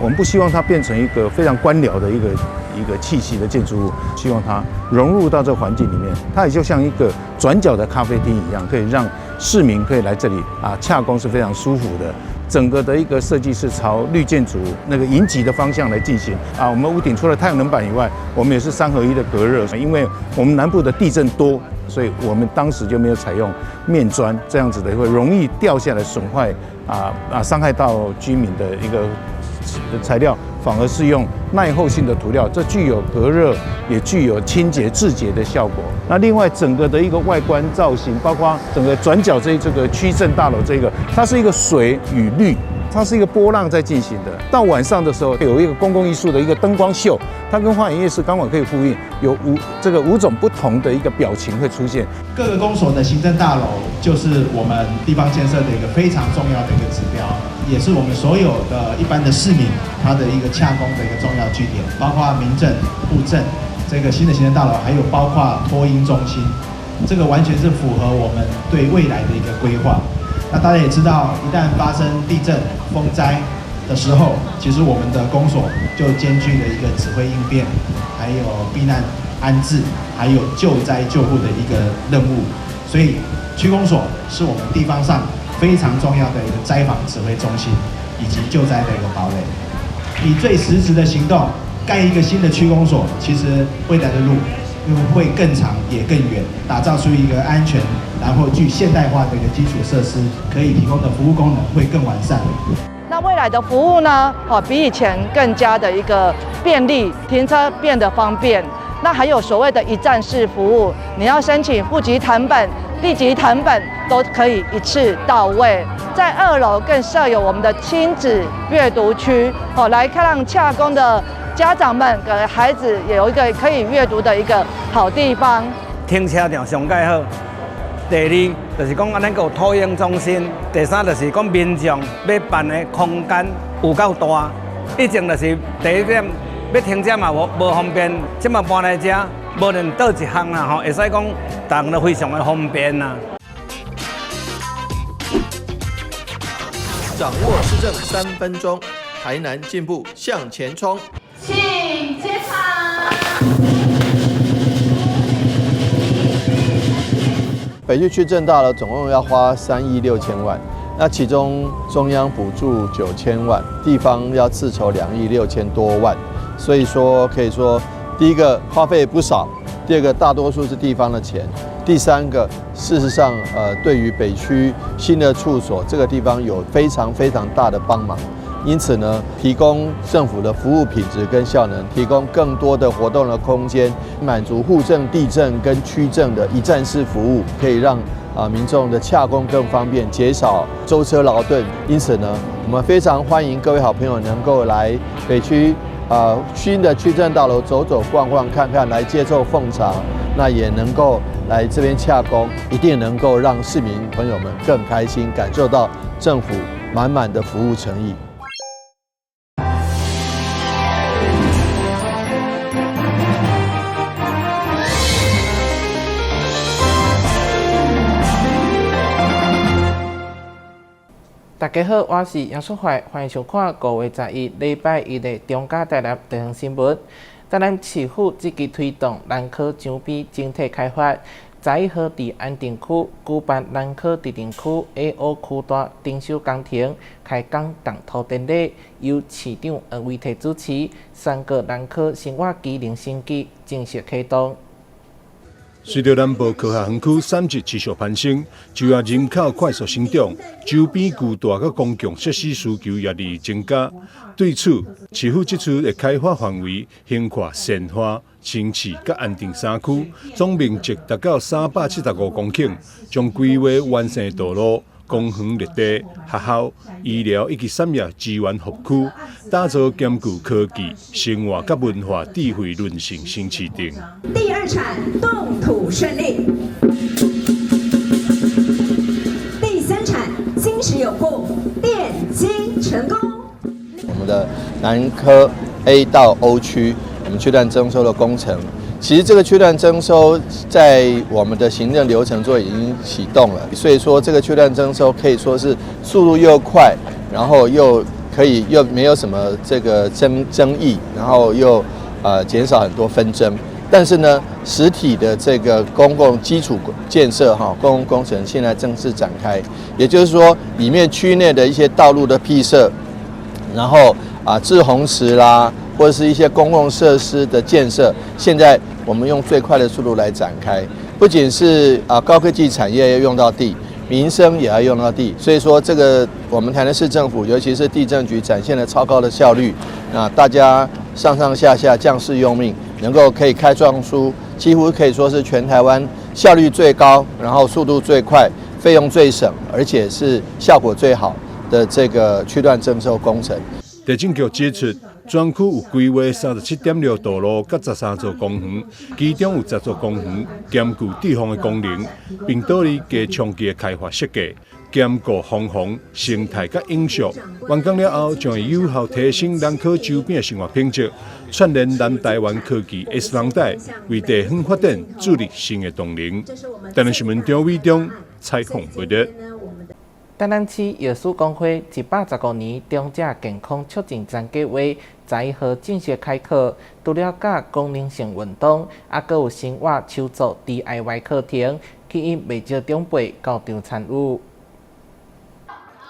們不希望它變成一個非常官僚的一個氣息的建築物，希望它融入到這個環境裡面，它也就像一個轉角的咖啡廳一樣，可以讓市民可以來這裡洽公是非常舒服的。整個的一個設計是朝綠建築那個迎擊的方向來進行我們屋頂除了太陽能板以外，我們也是3合1的隔熱，因為我們南部的地震多，所以我們當時就沒有採用面磚這樣子的，會容易掉下來損壞傷害到居民的一個材料，反而是用耐候性的塗料，這具有隔熱，也具有清潔制潔的效果。那另外整個的一个外觀造型，包括整個轉角這個區政大樓它是一個水與綠，它是一個波浪在進行的。到晚上的時候，有一個公共藝術的一個燈光秀，它跟花園夜市剛好可以呼應，有5種不同的一個表情會出現。各個公所的行政大樓就是我們地方建設的一個非常重要的一個指標，也是我們所有的一般的市民他的一個洽公的一個重要據點，包括民政、戶政這個新的行政大樓，還有包括托嬰中心，這個完全是符合我們對未來的一個規劃。那大家也知道，一旦發生地震、風災的時候，其實我們的公所就兼具了一個指揮應變，還有避難安置，還有救災救護的一個任務。所以區公所是我們地方上非常重要的一個災防指揮中心，以及救災的一個堡壘。以最實質的行動蓋一個新的區公所，其實未來的路會更長也更遠，打造出一個安全然後具現代化的一個基礎設施，可以提供的服務功能會更完善。那未來的服務呢？比以前更加的一個便利，停車變得方便。那還有所謂的一站式服務，你要申請戶籍謄本、地籍謄本都可以一次到位。在2樓更設有我們的親子閱讀區，來讓洽公的家長們給孩子也有一個可以閱讀的一個好地方。停車場上蓋好。第2就是講，咱有托嬰中心。第3就是講，民眾要辦的空間有夠大。以前就是第1點要停車嘛無方便，即馬搬來這，無論倒一項啦會使講，人都非常的方便啦。掌握市政3分鐘，台南進步向前衝。請接場。北區區政大樓總共要花3億6千萬，那其中中央補助9千萬，地方要自籌2億6千多萬，所以說可以說，第一個花費不少，第二個大多數是地方的錢，第三個事實上對於北區新的處所這個地方有非常大的幫忙。因此呢，提供政府的服務品質跟效能，提供更多的活動的空間，滿足戶政、地政跟區政的一站式服務，可以讓民眾的洽公更方便，減少舟車勞頓。因此呢，我們非常歡迎各位好朋友能夠來北區新的區政大樓走走逛逛看看，來接受奉茶，那也能夠來這邊洽公，一定能夠讓市民朋友們更開心，感受到政府滿滿的服務誠意。大家好，我是楊淑懷，歡迎收看5月11禮拜一的中嘉台南地方新聞。台南市府積極推動南科江邊整體開發，在河堤安定區舉辦南科特定區 A5區段訂收工程開工動土典禮，由市長黃偉綽主持，3個南科生活機能升級正式啟動。隨着南部科學園區產值持續攀升，就業人口快速成長，周邊巨大和公共設施需求也日增加。對此，市府這次的開發範圍橫跨善化、新市和安定3區，總面積達到375公頃，將規劃完善道路、公園綠地、學校、醫療以及產業資源服區，打造兼具科技、生活和文化智慧淪成新市鎮。第2產動土順利，第3產金石有庫，奠基成功。我們的南科 A 到 O 區，我們區段徵收的工程。其實這個區段徵收在我們的行政流程中已經啟動了，所以說這個區段徵收可以說是速度又快，然後又可以又沒有什麼這個爭議，然後又減少很多紛爭。但是呢，實體的這個公共基礎建設公共工程現在正式展開，也就是說，裡面區內的一些道路的闢設，然後滯洪池啦，或者是一些公共設施的建設，現在我們用最快的速度來展開。不僅是高科技產業要用到地，民生也要用到地，所以說這個我們台南市政府，尤其是地政局展現了超高的效率，大家上上下下將士用命，能夠可以開創出幾乎可以說是全台灣效率最高，然後速度最快，費用最省，而且是效果最好的這個區段徵收工程。地政局指出，全區有規劃37.6道路，甲13座公園，其中有10座公園兼具地方的功能，並導入加長期的開發設計，兼顧防洪、生態甲影響。完工了後，將會有效提升人口周邊的生活品質，串聯南台灣科技 S 廊帶，為地方發展注入新的動能。台南新聞張偉忠採訪報道。台南市藥師公會115年長者健康促進站計劃11號正式開課，除了甲功能性運動，還有生活手作 DIY 課程，吸引不少長輩到場參與。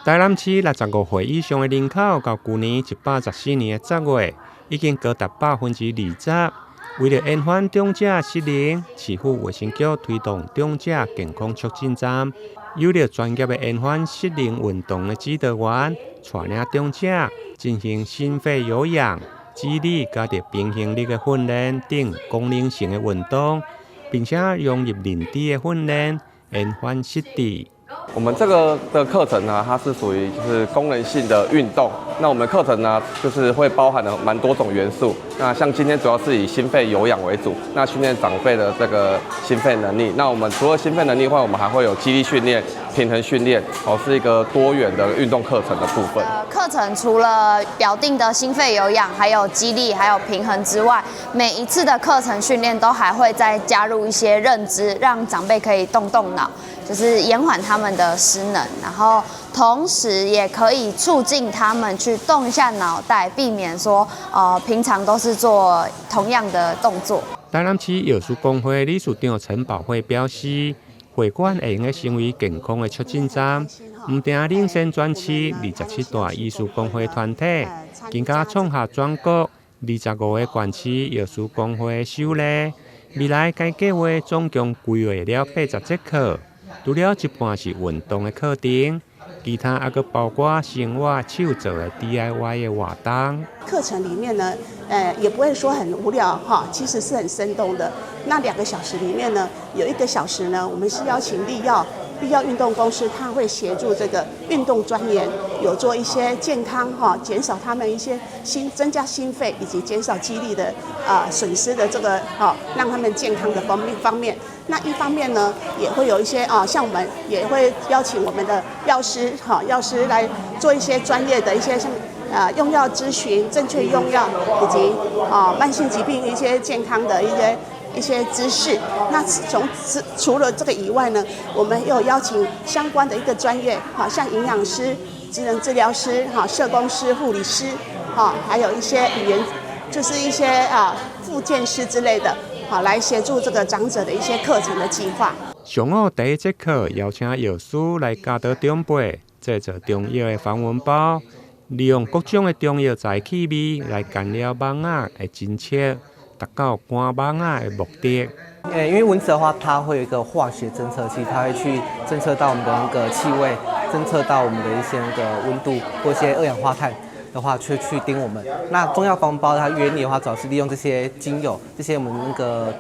台南市65歲以上的人口，到去年114年的10月，已經高達20%。為了延緩長者適齡，市府衛生局推動長者健康促進站。有了專業的延緩適齡運動的指導員，帶領長者進行心肺有氧、肌力加平衡力的訓練等功能性的運動，並且融入林地的訓練，延緩適地。我們這個的課程呢，它是屬於就是功能性的運動。那我們課程呢，就是會包含了蠻多種元素。那像今天主要是以心肺有氧為主，那訓練長輩的這個心肺能力。那我們除了心肺能力外，我們還會有肌力訓練、平衡訓練，是一個多元的運動課程的部分。課程除了表定的心肺有氧、還有肌力、還有平衡之外，每一次的課程訓練都還會再加入一些認知，讓長輩可以動動腦，就是延緩他們的失能，然後同時也可以促進他們去動一下腦袋，避免說平常都是做同樣的動作。台南市藥師公會理事長陳寶慧表示，會館會用成為健康的促進站，唔定領先全市27大醫師公會團體，更加創下全國25個縣市藥師公會首例。未來該計劃總共規劃了80節課。除了一半是運動的課程，其他還包括生活手作的 DIY 的活動。課程裡面呢，也不會說很無聊哈，其實是很生動的。那2個小時裡面呢，有1個小時呢，我們是邀請立藥運動公司，它會協助這個運動專員有做一些健康哈，減少他們一些增加心肺以及減少肌力的損失的這個讓他們健康的方面。那一方面呢，也會有一些像我們也會邀請我們的藥師來做一些專業的一些像用藥諮詢、正確用藥以及慢性疾病一些健康的一些知識。那除了這個以外呢，我們又有邀請相關的一個專業，像營養師、職能治療師、社工師、護理師，還有一些語言，就是一些復健師之類的。來協助這個長者的一些課程的計劃。上午第1節課邀請藥師來教導長輩製作中藥的防蚊包，利用各種的中藥材氣味來干擾蚊仔的偵測，達到趕蚊仔的目的。因為蚊子的話，它會有一個化學偵測器，它會去偵測到我們的那個氣味，偵測到我們的一些那個溫度或一些二氧化碳的話，去叮我們。那中藥防蚊包它原理的話，主要是利用這些精油，這些我們那個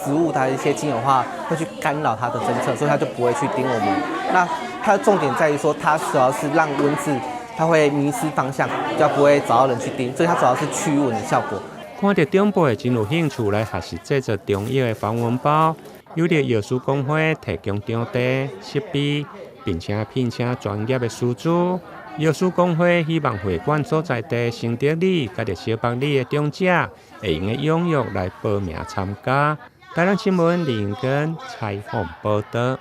植物它的一些精油的話，會去干擾它的偵測，所以它就不會去叮我們。那它的重點在於說，它主要是讓蚊子它會迷失方向，就不會找到人去叮，所以它主要是驅蚊的效果。看到長輩真有興趣來學習製作中藥的防蚊包，有了藥師公會提供場地設備，並且聘請專業的師資。藥師公會希望會館所在地承德里、甲小北里的長者會用踴躍來報名參加。台南新聞林根採訪報道。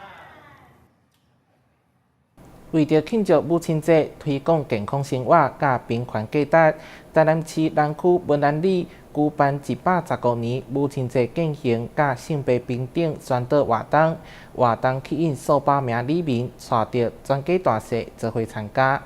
為着慶祝母親節，推廣健康生活甲平權價值，台南市南區文蘭里舉辦115年母親節進行甲性別平等宣導活動，活動吸引數百名里民帶着全家大細做伙參加。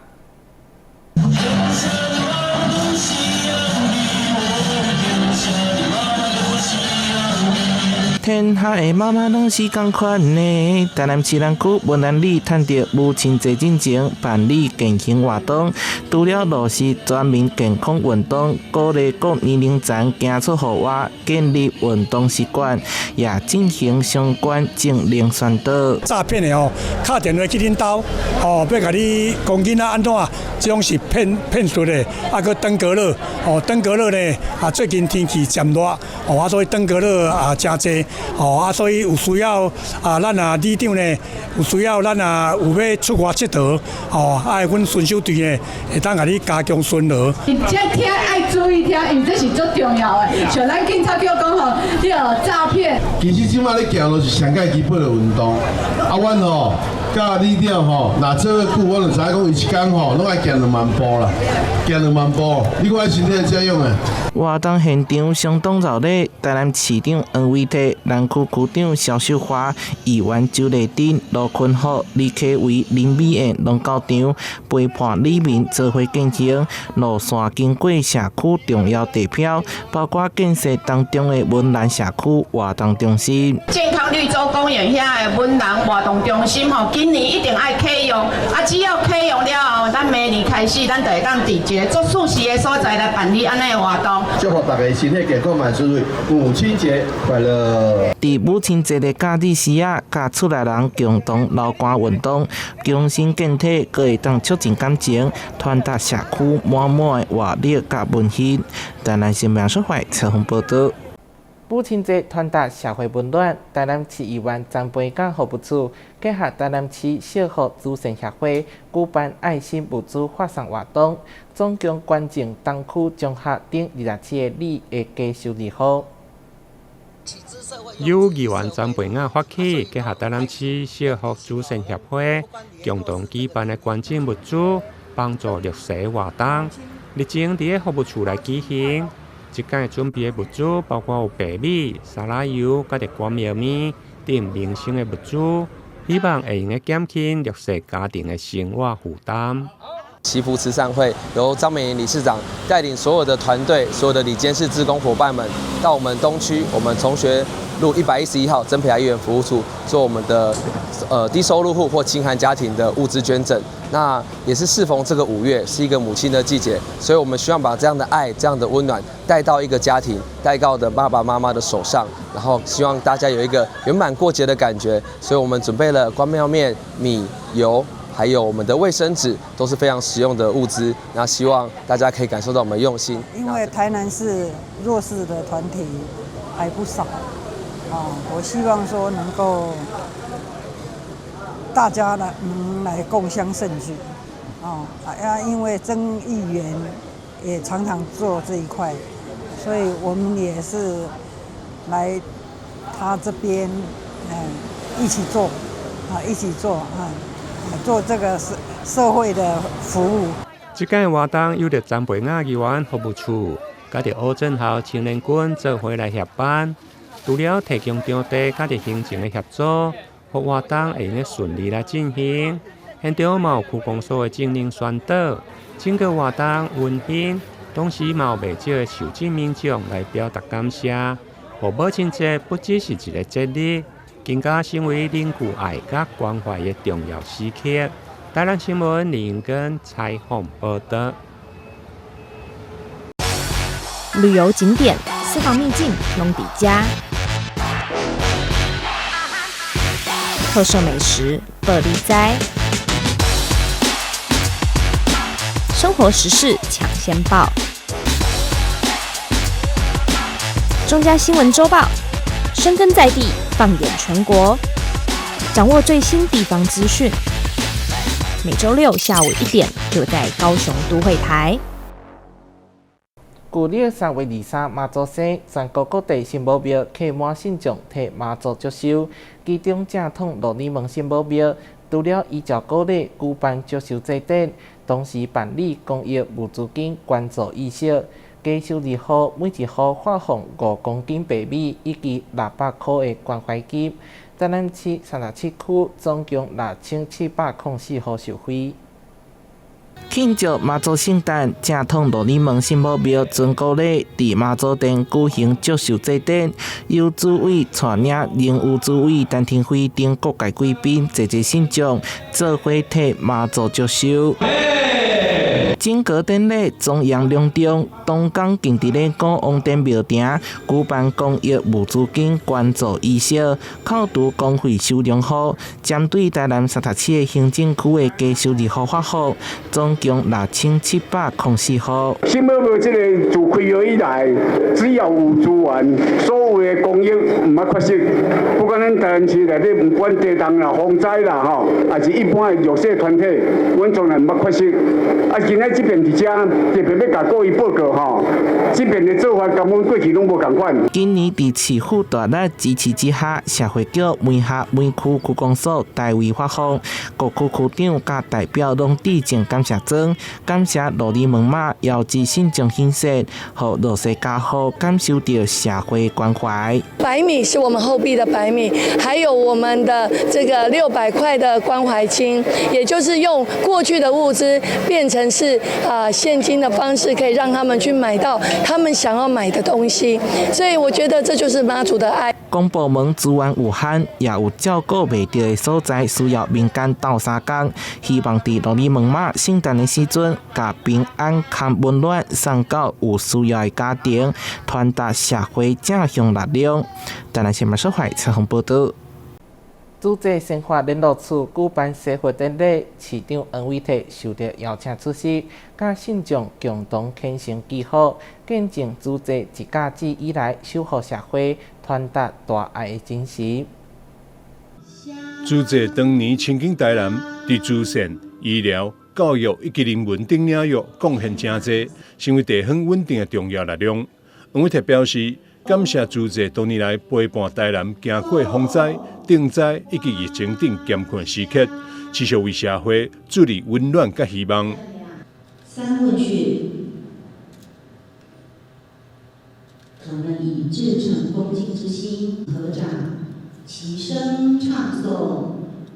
天下的媽媽攏是同款的。台南市南區文蘭里趁着母親節進前辦理健行活動，除了落實全民健康運動，鼓勵各年齡層行出戶外，建立運動習慣，也進行相關政令宣導。詐騙的哦，打電話去恁兜，哦，要甲你講囡仔安怎，這種是騙術的，啊，個登革熱，哦，登革熱呢，啊，最近天氣漸熱，哦，啊，所以登革熱啊，真濟。哦啊，所以有需要啊，咱啊里長呢，有需要咱啊有要出外佚佗，哦，阮巡守隊呢會當甲你加強巡邏。這聽愛注意聽，因為這是最重要的。像咱警察叫講吼，這個詐騙。其實即馬咧行路是上界基本的運動，啊，阮吼甲里長吼，若做個久，我就知影講伊一工吼，攏愛行2萬步啦，行2萬步，你看身體這樣誒。活動現場相當熱鬧，台南市長黃偉綽、南區區長蕭秀華、議員周麗珍、羅坤浩、李啟維、林美燕、龍校長陪伴里民做伙進行路線經過社區重要地標，包括建設當中的文蘭社區活動中心。健康綠洲公園遐的文蘭活動中心吼，今年一定愛啟用，啊，只要啟用了後，咱明年開始，咱就會當佇一個足舒適的所在來辦理安尼的活動。祝福大家身體健康萬事如意，母親節快樂！在母親節的假日時啊，甲厝內人共同流汗運動，強身健體，閣會當促進感情，傳達社區滿滿的活力甲溫馨。台南新聞社會採訪報道。母親節傳達社會溫暖，台南市議員張培甲服務處結合台南市社福慈善協會舉辦愛心物資發送活動，總共捐贈東區中學等27個里的家收禮盒。由議員張培雅發起，結合台南市社福慈善協會共同舉辦的捐贈物資幫助弱勢活動，日前佇個服務處來舉行。即屆準備的物資包括有白米、沙拉油、甲日光麵麵等民生的物資，希望會用個減輕弱勢家庭的生活負擔。祈福慈善會由張美玲理事長帶領所有的團隊、所有的里監事志工夥伴們，到我們東區我們崇學路111號曾培來議員服務處做我們的低收入戶或清寒家庭的物資捐贈。那也是適逢這個5月是一個母親的季節，所以我們希望把這樣的愛、這樣的溫暖帶到一個家庭，帶到的爸爸媽媽的手上，然後希望大家有一個圓滿過節的感覺。所以我們準備了關廟麵、米、油，還有我們的衛生紙，都是非常實用的物資。那希望大家可以感受到我們的用心。因為台南市弱勢的團體還不少，我希望說能夠大家能來共襄盛舉，因為曾議員也常常做這一塊，所以我們也是來他這邊一起做，做這個社會的服務。這屆活動由着張培雅議員服務處，甲着烏鎮校青年軍做伙來協辦，除了提供場地甲着行政的協助，互活動會用順利來進行。現場嘛有區公所的政令宣導，整個活動溫馨，同時嘛有不少的受贈民眾來表達感謝。互母親節不只是一個節日，更加成為凝聚愛甲關懷的重要時刻。台南新聞林永根採訪報道。旅遊景點、私房秘境攏底家，特色美食樂利哉，生活時事搶先報，中嘉新聞週報，深耕在地，放眼全國，掌握最新地方資訊。每週6下午1點，就在高雄都會台。舊曆3月23媽祖生，全國各地新母廟客滿信眾替媽祖祝壽，其中正統鹿耳門新母廟除了依照鼓勵舉辦接收祭典，同時辦理公益物資金捐助儀式。加收2號，每1號發放5公斤白米以及600塊的關懷金。台南市37區總共6704號受惠。慶祝媽祖聖誕，正統羅里門新母廟準古禮佇媽祖殿舉行接收祭典，由主委帶領靈務主委陳廷輝等各界貴賓齊齊信眾做伙替媽祖接收。正閣典禮中央隆重，東港競地咧高王殿廟埕舉辦公益物資金捐助儀式，扣除公費收量後，針對台南37個行政區的加收2號發放，總共6704號。新母廟這個自開業以來，只要有資源，所有的公益唔捌缺失。不管咱台南市內底，不管地動啦、風災啦，吼，還是一般的弱勢團體，阮從來唔捌缺失。啊，今仔這邊佇遮特別要甲各位報告吼，這邊的做法跟阮過去攏無共款。今年佇市府大力支持之下，社會局每轄每區區公所代為發放，各區區長甲代表攏致敬感謝狀，感謝羅里門媽遙指信眾獻獻，和弱勢家戶感受到社會關懷。白米是我們後壁的白米，還有我們的這個600塊的關懷金，也就是用過去的物資變成是現金的方式，可以讓他們去買到他們想要買的東西，所以我覺得這就是媽祖的愛。公部門資源有限，也有照顧袂到的所在，需要民間鬥相共。希望佇羅里門媽聖誕的時陣，把平安、含溫暖送到有需要的家庭，傳達社會正向力量。台南新聞社會採訪報道。主席生活聯絡處舉辦社會典禮，市長黃偉哲受到邀請出席，甲信眾共同獻上記號，見證主席自駕之以來守護社會、傳達大愛的精神。主席當年親近台南，佇資訊、醫療、教育以及人文等領域貢獻真濟，成為地方穩定的重要力量。黃偉哲表示，感謝主席多年來陪伴台南行過風災、震災以及疫情等艱困時刻，持續為社會注入溫暖甲希望。三問訓，我們以至誠恭敬之心合掌，齊聲唱誦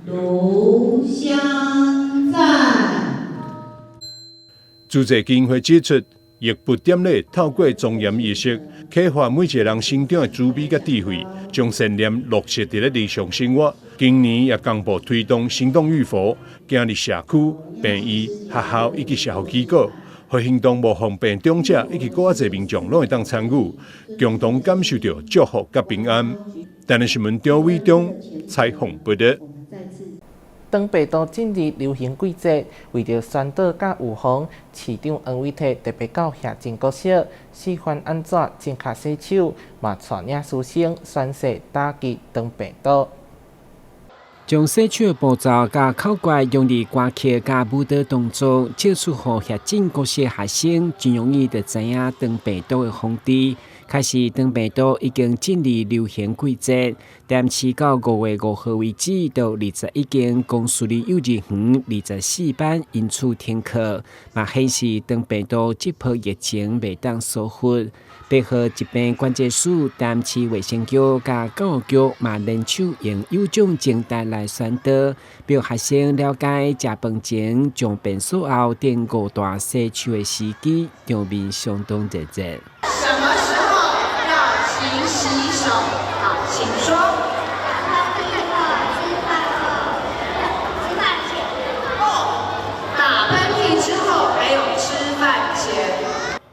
爐香讚。主席基金會指出，亦不點咧透過莊嚴儀式，啟發每一個人心中的慈悲甲智慧，將善念落實在日常生活。今年也公布推動行動預防，行入社區、病院、學校以及社會機構，和行動無方便長者以及更多民眾攏會當參與，共同感受到祝福甲平安。台南新聞張偉忠採訪報道。當北都進入流行季節，為着宣導甲預防，市長黃偉哲特別到社政局小示範安怎正確洗手，嘛帶領師生宣誓打擊當北都。將洗手的步驟甲口訣用於歌曲甲舞蹈當中，接觸互社政局小學生真容易就知影當北都的風氣。開始當北都已經進入流行季節，但市到5月5號為止，到21間公私立幼兒園24班因此停課，嘛顯示當北都這波疫情未當疏忽。配合疾病管制署、台南市衛生局甲教育局嘛聯手用有獎徵單來宣導，俾學生了解食飯前將便所後等5大洗手的時機，場面相當熱烈。什麼時候要勤洗手？好，請說。打噴嚏之後，還有吃飯前。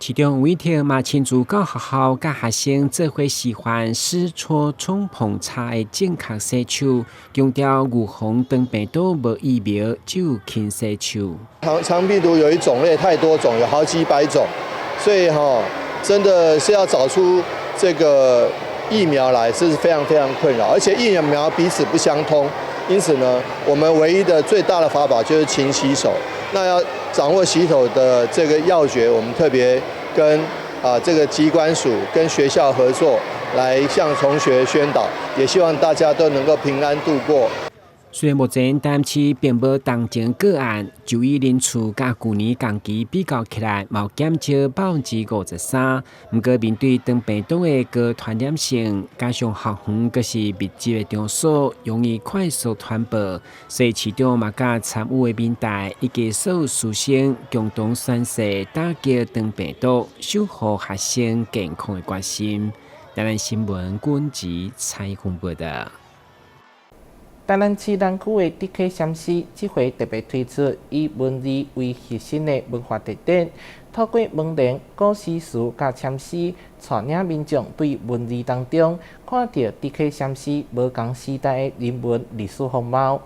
市長黃偉哲嘛親自到學校甲學生做伙示範濕搓沖捧茶的正確洗手，強調預防當病毒無疫苗，只有勤洗手。腸病毒有一種類太多種，有好幾百種，所以真的是要找出這個疫苗來是非常非常困擾，而且疫苗彼此不相通，因此呢，我們唯一的最大的法寶就是勤洗手。那要掌握洗手的這個要訣，我們特別跟這個機關署跟學校合作，來向同學宣導，也希望大家都能夠平安度過。雖然目前台南市並無同情個案，就醫人次甲去年同期比較起來，有減少53%。不過面對長病毒的高傳染性，加上學園閣是密集的場所，容易快速傳播，所以市長嘛甲參與的民代以及所有師生共同宣誓打擊長病毒，守護學生健康的決心。台南新聞軍籍蔡宏報道。台南市南區的竹溪禪寺，這回特別推出以文字為核心的文化特點，透過門簾、古詩詞甲禪詩，帶領民眾對文字當中看到竹溪禪寺無同時代的人文歷史風貌。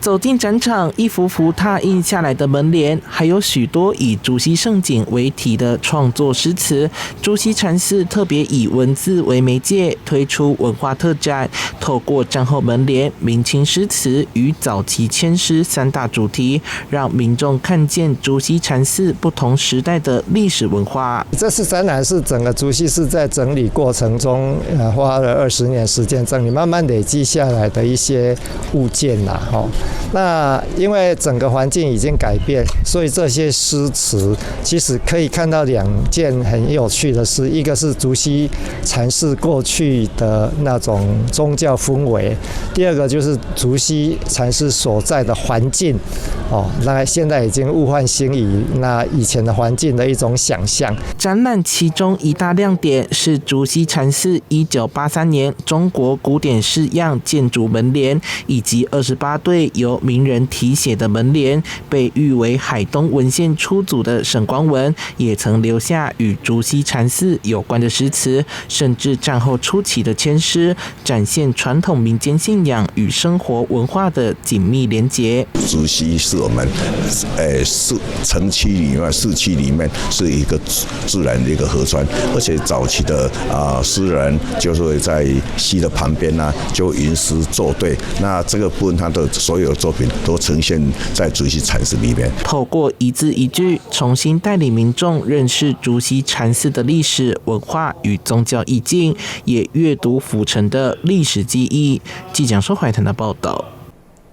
走進展場，一幅幅拓印下來的門簾，還有許多以竹溪勝景為題的創作詩詞。竹溪禪寺特別以文字為媒介，推出文化特展，透過戰後門簾、明清詩詞與早期籤詩三大主題，讓民眾看見竹溪禪寺不同時代的歷史文化。這次展覽是整個竹溪寺在整理過程中，花了20年時間整理，慢慢累積下來的一些物件啦，那因為整個環境已經改變，所以這些詩詞其實可以看到2件很有趣的事，一個是竹溪禪寺過去的那種宗教氛圍，第二個就是竹溪禪寺所在的環境，那現在已經物換星移，那以前的環境的一種想象。展覽其中一大亮點是竹溪禪寺1983年中國古典式樣建築門簾，以及28對由名人題寫的門簾，被譽為海東文獻初祖的沈光文也曾留下與竹溪禪寺有關的詩詞，甚至戰後初期的籤詩，展現傳統民間信仰與生活文化的緊密連結。竹溪是我們城區裡面、市區裡面是一個自然的一個河川，而且早期的詩人就是會在溪的旁邊呢，就吟詩作對。那這個部分他的所有作品都呈現在竹溪禪寺裡面。透過一字一句，重新帶領民眾認識竹溪禪寺的歷史文化與宗教意境，也閱讀府城的歷史記憶。記者說懷談的報道。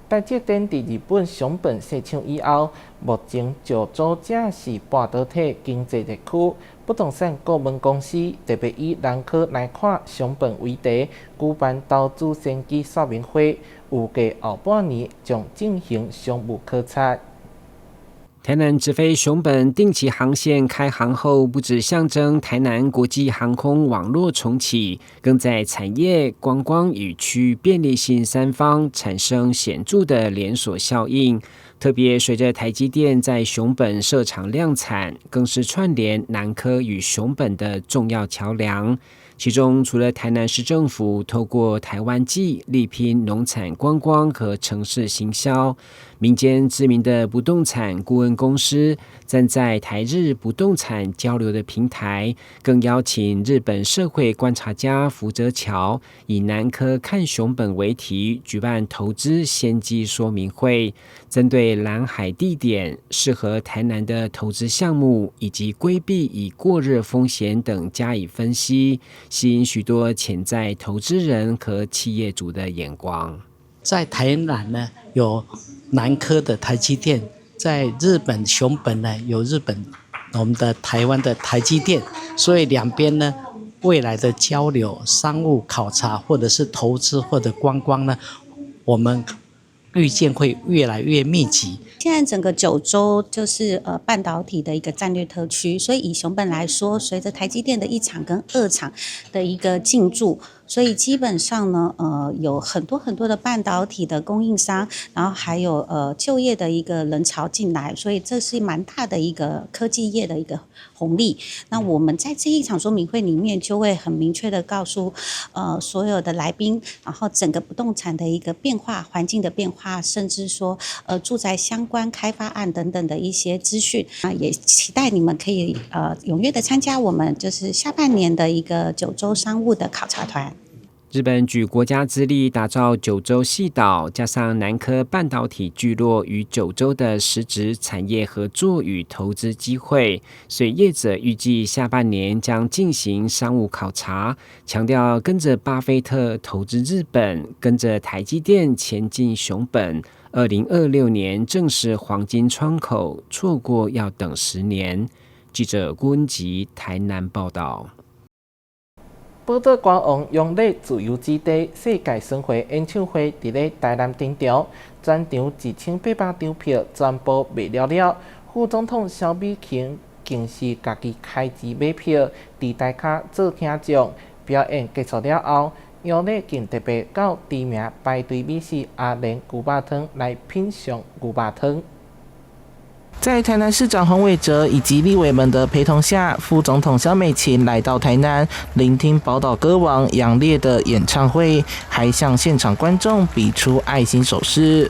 台積電在日本熊本設廠以後，目前就租者是半導體經濟特區，不動產顧問公司特別以南科來看熊本為題，舉辦投資先機說明會，預計後半年將進行商務考察。台南直飛熊本定期航線開航後，不只象徵台南國際航空網絡重啟，更在產業、觀光與區便利性三方產生顯著的連鎖效應。特別隨着台積電在熊本設廠量產，更是串聯南科與熊本的重要橋樑。其中，除了台南市政府透過台灣季力拼農產觀光和城市行銷，民間知名的不動產顧問公司站在台日不動產交流的平台，更邀請日本社會觀察家福澤橋以南科看熊本為題，舉辦投資先機說明會，針對藍海地點、適合台南的投資項目以及規避已過熱風險等加以分析，吸引許多潛在投資人和企業主的眼光。在台南呢，有南科的台積電；在日本熊本呢，有日本我們的台灣的台積電。所以兩邊呢，未來的交流、商務考察，或者是投資或者觀光呢，我們預見會越來越密集。現在整個九州就是半導體的一個戰略特區，所以以熊本來說，隨着台積電的1廠跟2廠的一個進駐，所以基本上呢，有很多的半導體的供應商，然後還有就業的一個人潮進來，所以這是蠻大的一個科技業的一個紅利。那我們在這一場說明會裡面就會很明確的告訴所有的來賓，然後整個不動產的一個變化、環境的變化，甚至說住宅相關開發案等等的一些資訊啊，也期待你們可以踴躍的參加我們就是下半年的一個九州商務的考察團。日本舉國家之力打造九州細島，加上南科半導體聚落與九州的實質產業合作與投資機會，所以業者預計下半年將進行商務考察，強調跟着巴菲特投資日本，跟着台積電前進熊本，2026年正是黃金窗口，錯過要等10年。記者郭文吉台南報道。寶島歌王楊烈自由之地世界巡迴演唱會佇咧台南登場，全場2800張票全部賣了。副總統蕭美琴更是家己開錢買票，佇台下做聽眾。表演結束了後，楊烈更特別到知名排隊美食阿蓮牛肉湯來品嘗牛肉湯。在台南市長黃偉哲以及立委們的陪同下，副總統蕭美琴來到台南，聆聽寶島歌王楊烈的演唱會，還向現場觀眾比出愛心手勢。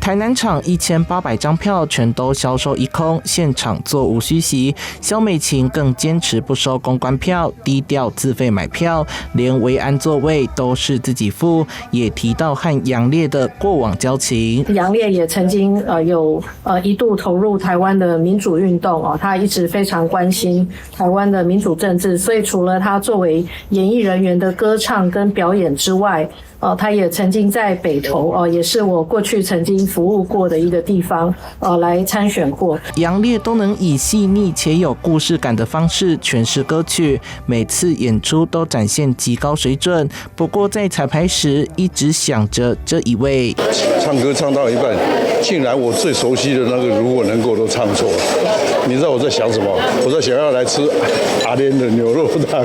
台南場1800張票全都銷售一空，現場座無虛席。蕭美琴更堅持不收公關票，低調自費買票，連維安座位都是自己付。也提到和楊烈的過往交情，楊烈也曾經有一度投入台灣的民主運動，他一直非常關心台灣的民主政治，所以除了他作為演藝人員的歌唱跟表演之外，他也曾經在北投，也是我過去曾經服務過的一個地方，來參選過。楊烈都能以細膩且有故事感的方式詮釋歌曲，每次演出都展現極高水準。不過在彩排時，一直想着這一位唱歌唱到一半，竟然我最熟悉的那個如果能夠都唱錯，你知道我在想什麼？我在想要來吃阿蓮的牛肉湯。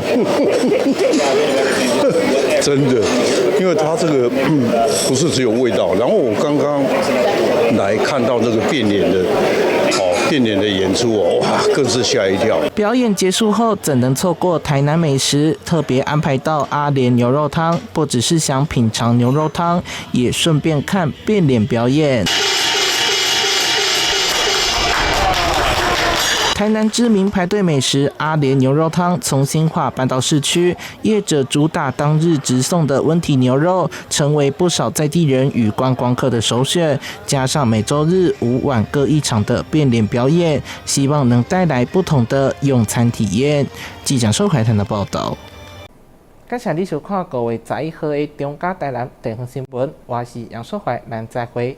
真的，因為它這個不是只有味道。然後我剛剛來看到這個變臉的演出哦，哇，更是嚇一跳。表演結束後，怎能錯過台南美食？特別安排到阿蓮牛肉湯，不只是想品嘗牛肉湯，也順便看變臉表演。台南知名排隊美食阿蓮牛肉湯從新化搬到市區，業者主打當日直送的溫體牛肉，成為不少在地人與觀光客的首選。加上每週日5晚各一場的變臉表演，希望能帶來不同的用餐體驗。記者收台台的報道。感謝你收看5月11號的中嘉台南地方新聞，我是楊淑懷，咱再會。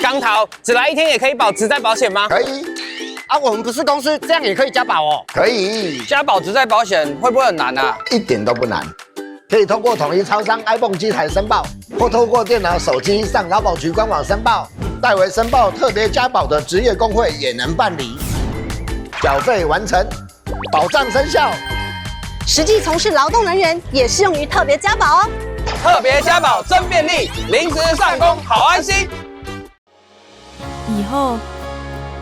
剛桃只來1天也可以保職災保險嗎？可以。啊，我們不是公司，這樣也可以加保哦。可以。加保職災保險會不會很難啊？一點都不難，可以通過統一超商 iPhone 機台申報，或透過電腦、手機上勞保局官網申報。代為申報特別加保的職業工會也能辦理。繳費完成，保障生效。實際從事勞動人員也適用於特別加保哦。特別加保真便利，臨時上工好安心。以後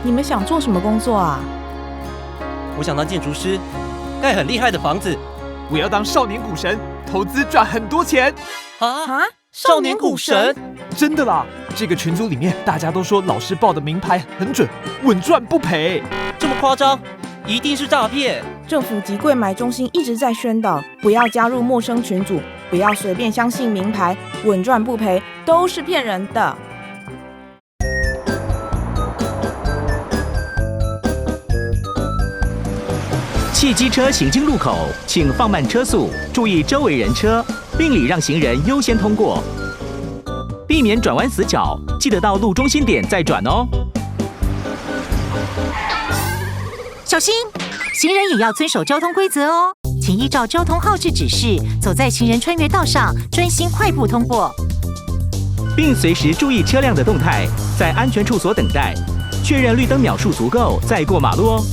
你們想做什麼工作啊？我想當建築師，蓋很厲害的房子。我要當少年股神，投資賺很多錢。啊！少年股神？真的啦！這個群組裡面大家都說老師報的名牌很準，穩賺不賠。這麼誇張？一定是詐騙！政府及櫃買中心一直在宣導，不要加入陌生群組，不要隨便相信名牌，穩賺不賠都是騙人的。汽機車行經路口，請放慢車速，注意周圍人車，並禮讓行人優先通過，避免轉彎死角，記得到路中心點再轉哦。小心！行人也要遵守交通規則哦，請依照交通號誌指示，走在行人穿越道上，專心快步通過，並隨時注意車輛的動態，在安全處所等待，確認綠燈秒數足夠再過馬路哦。